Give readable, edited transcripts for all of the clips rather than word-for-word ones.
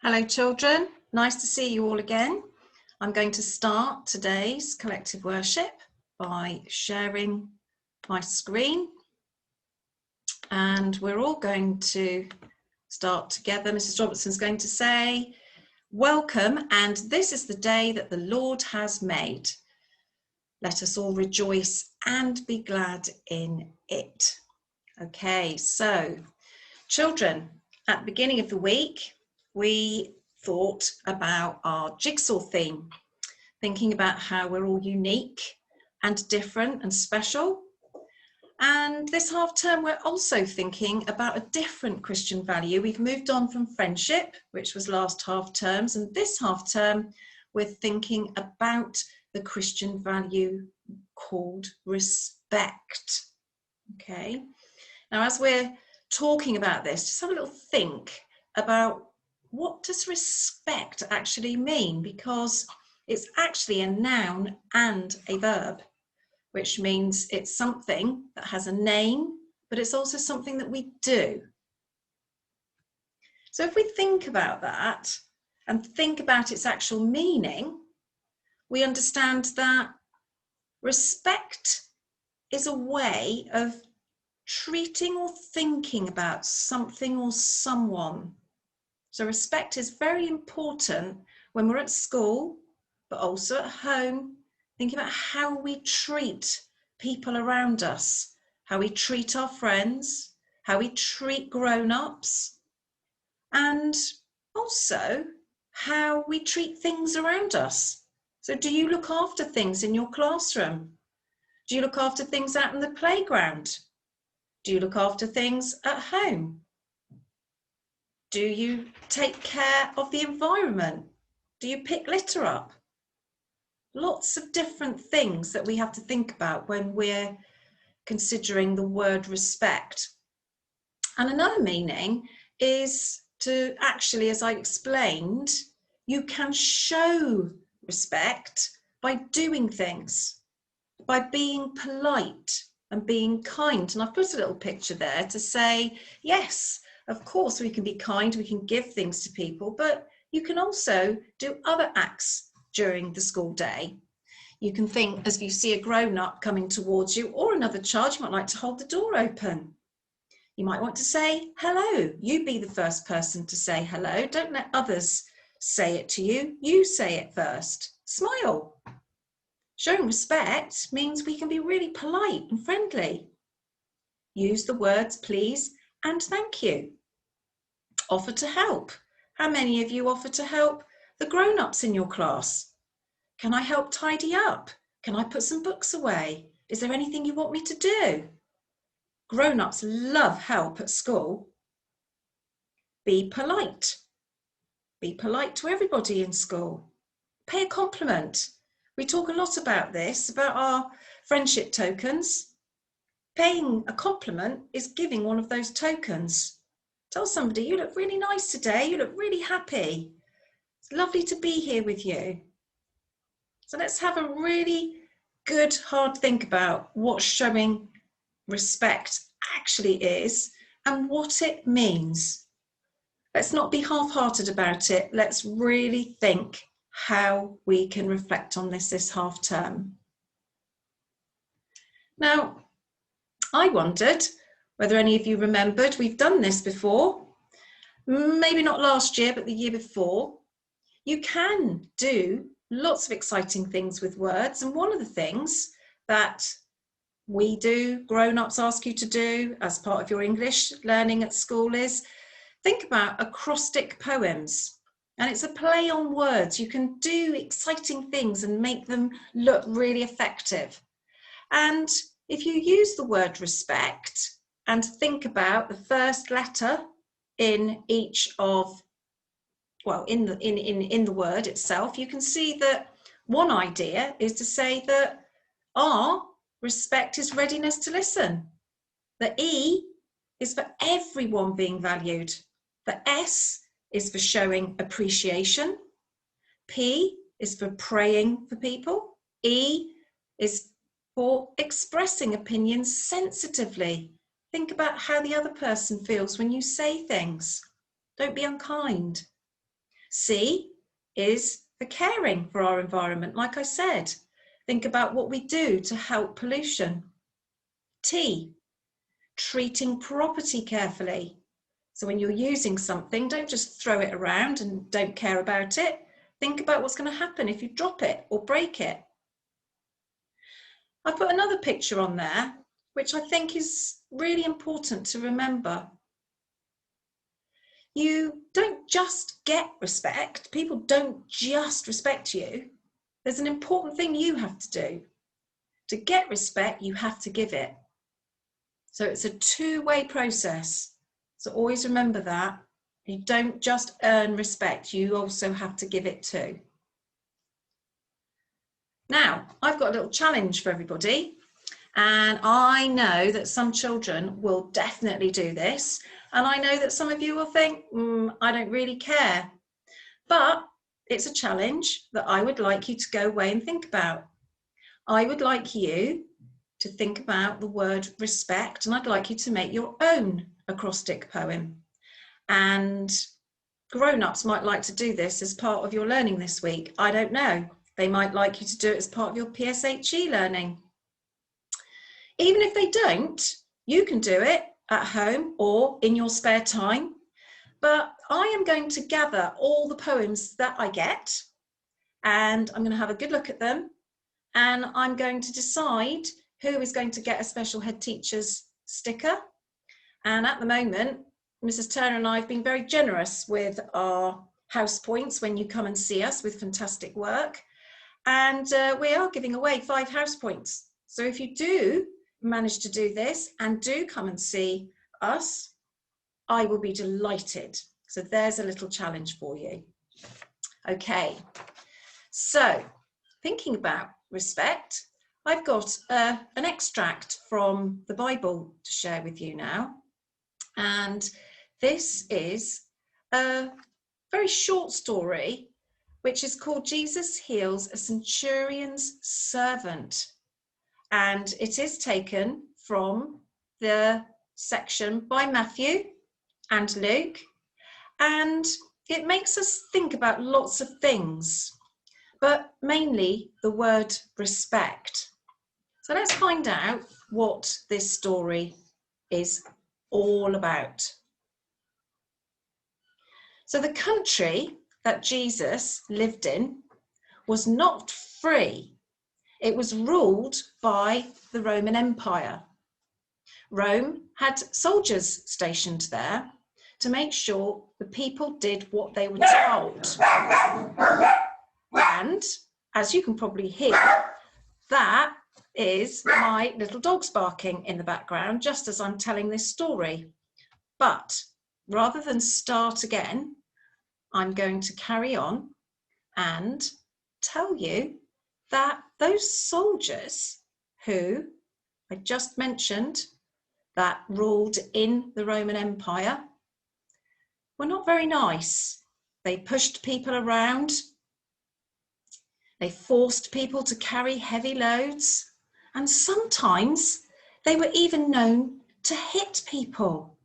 Hello children, nice to see you all again. I'm going to start today's collective worship by sharing my screen, and we're all going to start together. Mrs. Robertson's going to say, "Welcome, and this is the day that the Lord has made. Let us all rejoice and be glad in it." Okay, so children, at the beginning of the week, we thought about our jigsaw theme, thinking about how we're all unique and different and special. And this half term, we're also thinking about a different Christian value. We've moved on from friendship, which was last half terms, and this half term, we're thinking about the Christian value called respect. Okay. Now, as we're talking about this, just have a little think about what does respect actually mean, because it's actually a noun and a verb, which means it's something that has a name, but it's also something that we do. So if we think about that and think about its actual meaning, we understand that respect is a way of treating or thinking about something or someone. So respect is very important when we're at school, but also at home, thinking about how we treat people around us, how we treat our friends, how we treat grown-ups, and also how we treat things around us. So do you look after things in your classroom? Do you look after things out in the playground? Do you look after things at home? Do you take care of the environment? Do you pick litter up? Lots of different things that we have to think about when we're considering the word respect. And another meaning is to actually, as I explained, you can show respect by doing things, by being polite and being kind. And I've put a little picture there to say, yes, of course, we can be kind, we can give things to people, but you can also do other acts during the school day. You can think, as you see a grown-up coming towards you or another child, you might like to hold the door open. You might want to say hello. You be the first person to say hello. Don't let others say it to you. You say it first. Smile. Showing respect means we can be really polite and friendly. Use the words please and thank you. Offer to help. How many of you offer to help the grown-ups in your class? Can I help tidy up? Can I put some books away? Is there anything you want me to do? Grown-ups love help at school. Be polite. Be polite to everybody in school. Pay a compliment. We talk a lot about this, about our friendship tokens. Paying a compliment is giving one of those tokens. Tell somebody, you look really nice today, you look really happy. It's lovely to be here with you. So let's have a really good, hard think about what showing respect actually is and what it means. Let's not be half-hearted about it. Let's really think how we can reflect on this half term. Now, I wondered whether any of you remembered, we've done this before, maybe not last year, but the year before. You can do lots of exciting things with words, and one of the things that we do, grown-ups ask you to do as part of your English learning at school is think about acrostic poems. And it's a play on words. You can do exciting things and make them look really effective. And if you use the word respect and think about the first letter in each of, well, in the word itself, you can see that one idea is to say that R, respect, is readiness to listen. The E is for everyone being valued. The S is for showing appreciation. P is for praying for people. E is for expressing opinions sensitively. Think about how the other person feels when you say things. Don't be unkind. C is for caring for our environment. Like I said, think about what we do to help pollution. T, treating property carefully. So when you're using something, don't just throw it around and don't care about it. Think about what's going to happen if you drop it or break it. I put another picture on there, which I think is really important to remember. You don't just get respect. People don't just respect you. There's an important thing you have to do. To get respect, you have to give it. So it's a two-way process. So always remember that. You don't just earn respect, you also have to give it too. Now, I've got a little challenge for everybody. And I know that some children will definitely do this. And I know that some of you will think, I don't really care. But it's a challenge that I would like you to go away and think about. I would like you to think about the word respect, and I'd like you to make your own acrostic poem. And grown-ups might like to do this as part of your learning this week. I don't know. They might like you to do it as part of your PSHE learning. Even if they don't, you can do it at home or in your spare time. But I am going to gather all the poems that I get, and I'm going to have a good look at them, and I'm going to decide who is going to get a special head teacher's sticker. And at the moment, Mrs. Turner and I have been very generous with our house points when you come and see us with fantastic work. And we are giving away 5 house points. So if you do manage to do this and do come and see us, I will be delighted. So there's a little challenge for you. Okay, so thinking about respect, I've got an extract from the Bible to share with you now. And this is a very short story, which is called Jesus Heals a Centurion's Servant. And it is taken from the section by Matthew and Luke. And it makes us think about lots of things, but mainly the word respect. So let's find out what this story is all about. So the country that Jesus lived in was not free. It was ruled by the Roman Empire. Rome had soldiers stationed there to make sure the people did what they were told. And as you can probably hear, that is my little dogs barking in the background, just as I'm telling this story. But rather than start again, I'm going to carry on and tell you that those soldiers who I just mentioned that ruled in the Roman Empire were not very nice. They pushed people around. They forced people to carry heavy loads. And sometimes they were even known to hit people.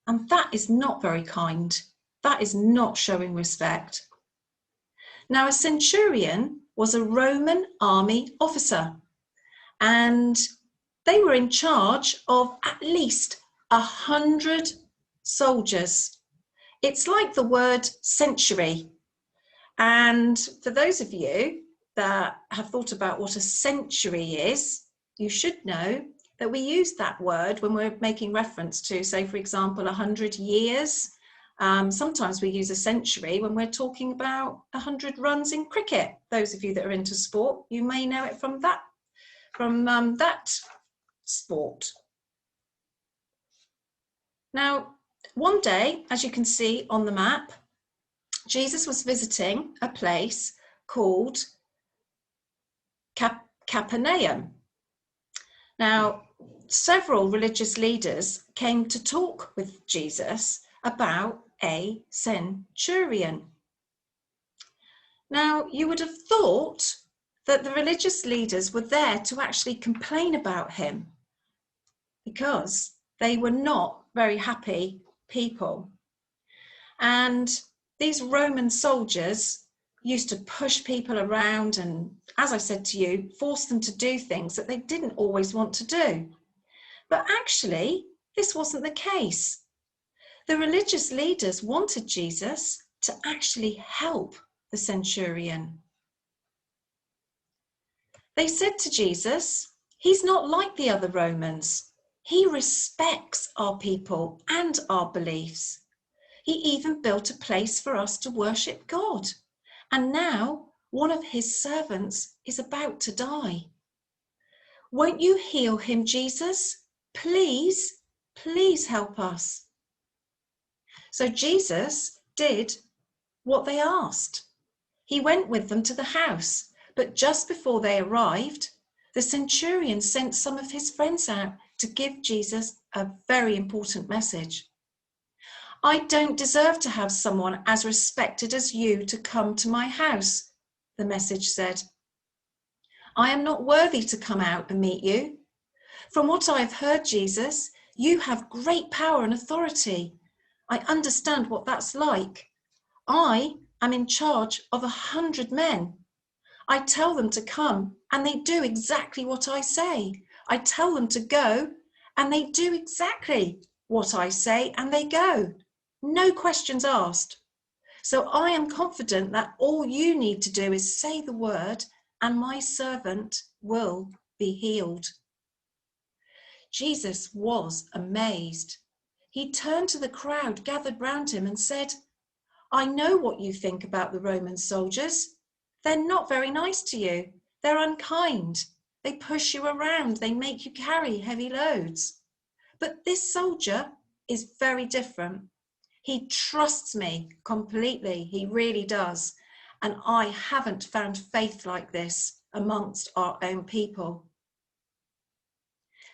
And that is not very kind. That is not showing respect. Now, a centurion was a Roman army officer, and they were in charge of at least 100 soldiers. It's like the word century. And for those of you that have thought about what a century is, you should know that we use that word when we're making reference to, say, for example, 100 years. Sometimes we use a century when we're talking about 100 runs in cricket. Those of you that are into sport, you may know it from that sport. Now, one day, as you can see on the map, Jesus was visiting a place called Capernaum. Now, several religious leaders came to talk with Jesus about a centurion. Now, you would have thought that the religious leaders were there to actually complain about him because they were not very happy people. And these Roman soldiers used to push people around and, as I said to you, force them to do things that they didn't always want to do. But actually, this wasn't the case. The religious leaders wanted Jesus to actually help the centurion. They said to Jesus, he's not like the other Romans. He respects our people and our beliefs. He even built a place for us to worship God. And now one of his servants is about to die. Won't you heal him, Jesus? Please, please help us. So Jesus did what they asked. He went with them to the house, but just before they arrived, the centurion sent some of his friends out to give Jesus a very important message. I don't deserve to have someone as respected as you to come to my house, the message said. I am not worthy to come out and meet you. From what I have heard, Jesus, you have great power and authority. I understand what that's like. I am in charge of 100 men. I tell them to come and they do exactly what I say. I tell them to go and they do exactly what I say and they go. No questions asked. So I am confident that all you need to do is say the word and my servant will be healed. Jesus was amazed. He turned to the crowd gathered round him and said, I know what you think about the Roman soldiers. They're not very nice to you. They're unkind. They push you around. They make you carry heavy loads. But this soldier is very different. He trusts me completely. He really does. And I haven't found faith like this amongst our own people.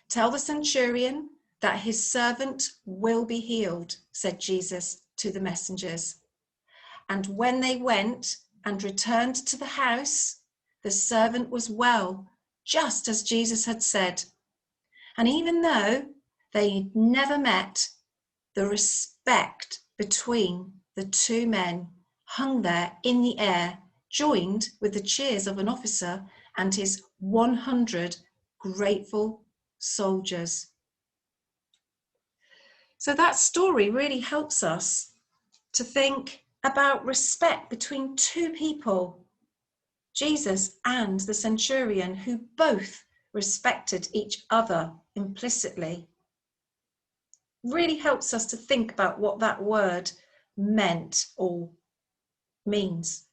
Tell the centurion that his servant will be healed, said Jesus to the messengers. And when they went and returned to the house, the servant was well, just as Jesus had said. And even though they never met, the respect between the two men hung there in the air, joined with the cheers of an officer and his 100 grateful soldiers. So that story really helps us to think about respect between two people, Jesus and the centurion, who both respected each other implicitly. Really helps us to think about what that word meant or means.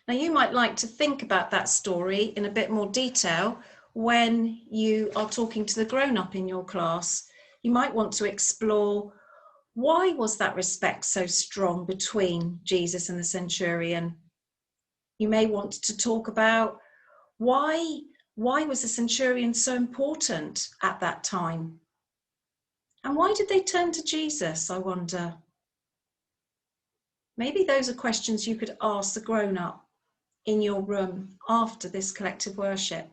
Now, you might like to think about that story in a bit more detail when you are talking to the grown-up in your class. You might want to explore, why was that respect so strong between Jesus and the centurion? You may want to talk about why was the centurion so important at that time? And why did they turn to Jesus, I wonder? Maybe those are questions you could ask the grown-up in your room after this collective worship.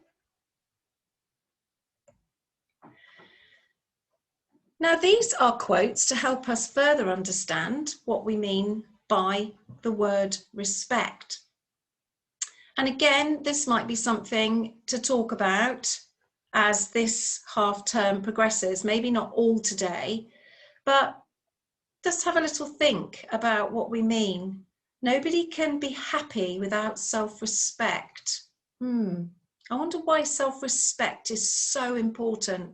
Now, these are quotes to help us further understand what we mean by the word respect. And again, this might be something to talk about as this half term progresses, maybe not all today, but just have a little think about what we mean. Nobody can be happy without self-respect. I wonder why self-respect is so important.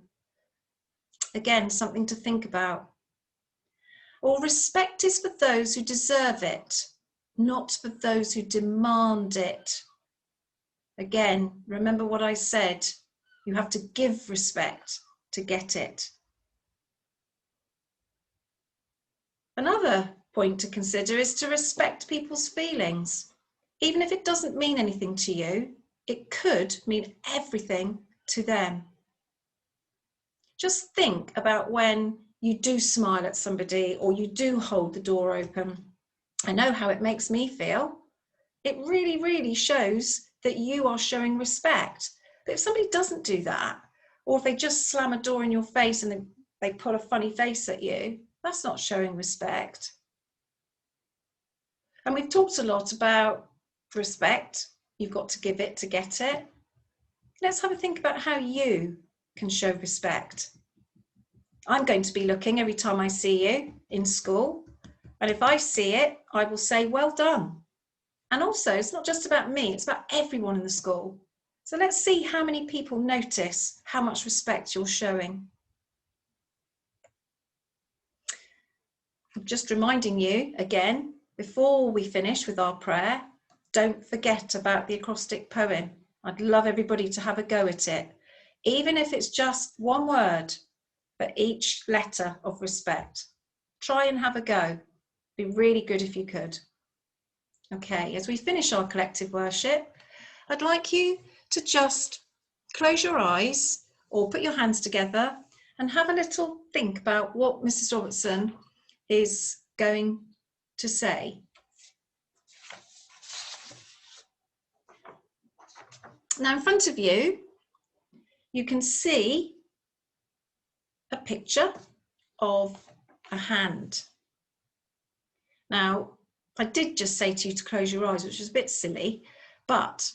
Again, something to think about. Or respect is for those who deserve it, not for those who demand it. Again, remember what I said, you have to give respect to get it. Another point to consider is to respect people's feelings. Even if it doesn't mean anything to you, it could mean everything to them. Just think about when you do smile at somebody or you do hold the door open. I know how it makes me feel. It really, really shows that you are showing respect. But if somebody doesn't do that, or if they just slam a door in your face and they pull a funny face at you, That's not showing respect. And we've talked a lot about respect. You've got to give it to get it. Let's have a think about how you can show respect. I'm going to be looking every time I see you in school. And if I see it, I will say, well done. And also, it's not just about me, it's about everyone in the school. So let's see how many people notice how much respect you're showing. I'm just reminding you again, before we finish with our prayer, don't forget about the acrostic poem. I'd love everybody to have a go at it, even if it's just one word for each letter of respect. Try and have a go. It'd be really good if you could. Okay, as we finish our collective worship, I'd like you to just close your eyes or put your hands together and have a little think about what Mrs. Robertson is going to say. Now in front of you, you can see a picture of a hand. Now, I did just say to you to close your eyes, which is a bit silly, but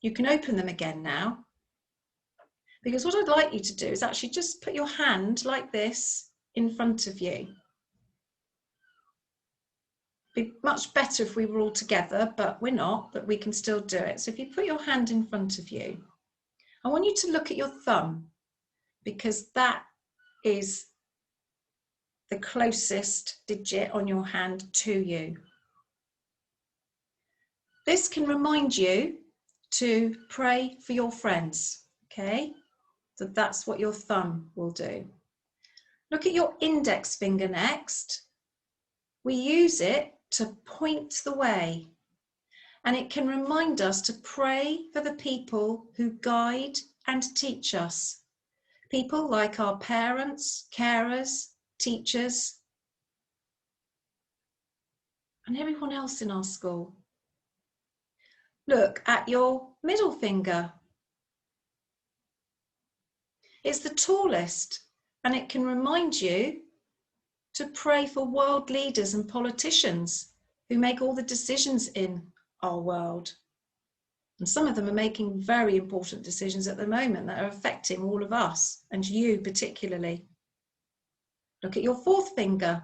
you can open them again now. Because what I'd like you to do is actually just put your hand like this in front of you. It'd be much better if we were all together, but we're not, but we can still do it. So if you put your hand in front of you, I want you to look at your thumb, because that is the closest digit on your hand to you. This can remind you to pray for your friends, okay? So that's what your thumb will do. Look at your index finger next. We use it to point the way, and it can remind us to pray for the people who guide and teach us. People like our parents, carers, teachers, and everyone else in our school. Look at your middle finger. It's the tallest, and it can remind you to pray for world leaders and politicians who make all the decisions in our world. And some of them are making very important decisions at the moment that are affecting all of us, and you particularly. Look at your fourth finger.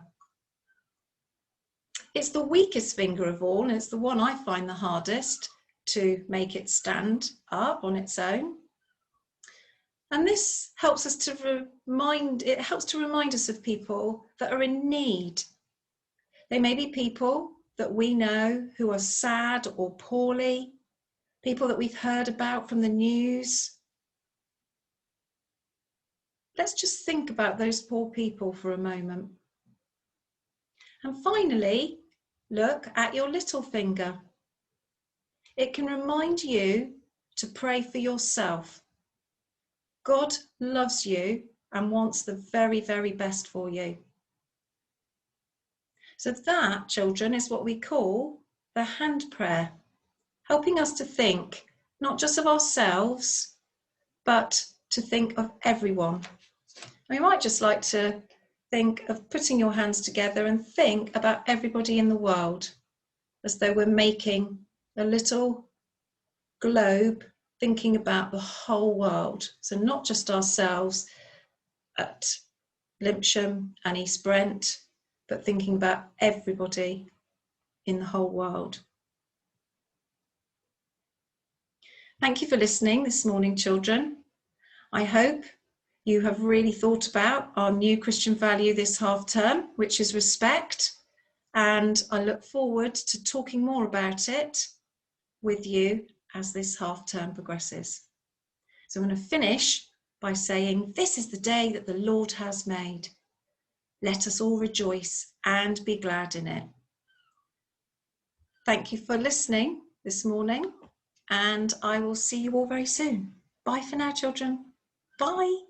It's the weakest finger of all, and it's the one I find the hardest to make it stand up on its own. And this helps us to remind us of people that are in need. They may be people that we know who are sad or poorly, people that we've heard about from the news. Let's just think about those poor people for a moment. And finally, look at your little finger. It can remind you to pray for yourself. God loves you and wants the very, very best for you. So that, children, is what we call the hand prayer, helping us to think not just of ourselves, but to think of everyone. We might just like to think of putting your hands together and think about everybody in the world, as though we're making a little globe thinking about the whole world. So not just ourselves at Limpsham and East Brent, but thinking about everybody in the whole world. Thank you for listening this morning, children. I hope you have really thought about our new Christian value this half term, which is respect. And I look forward to talking more about it with you as this half term progresses. So I'm going to finish by saying, this is the day that the Lord has made. Let us all rejoice and be glad in it. Thank you for listening this morning, and I will see you all very soon. Bye for now, children. Bye.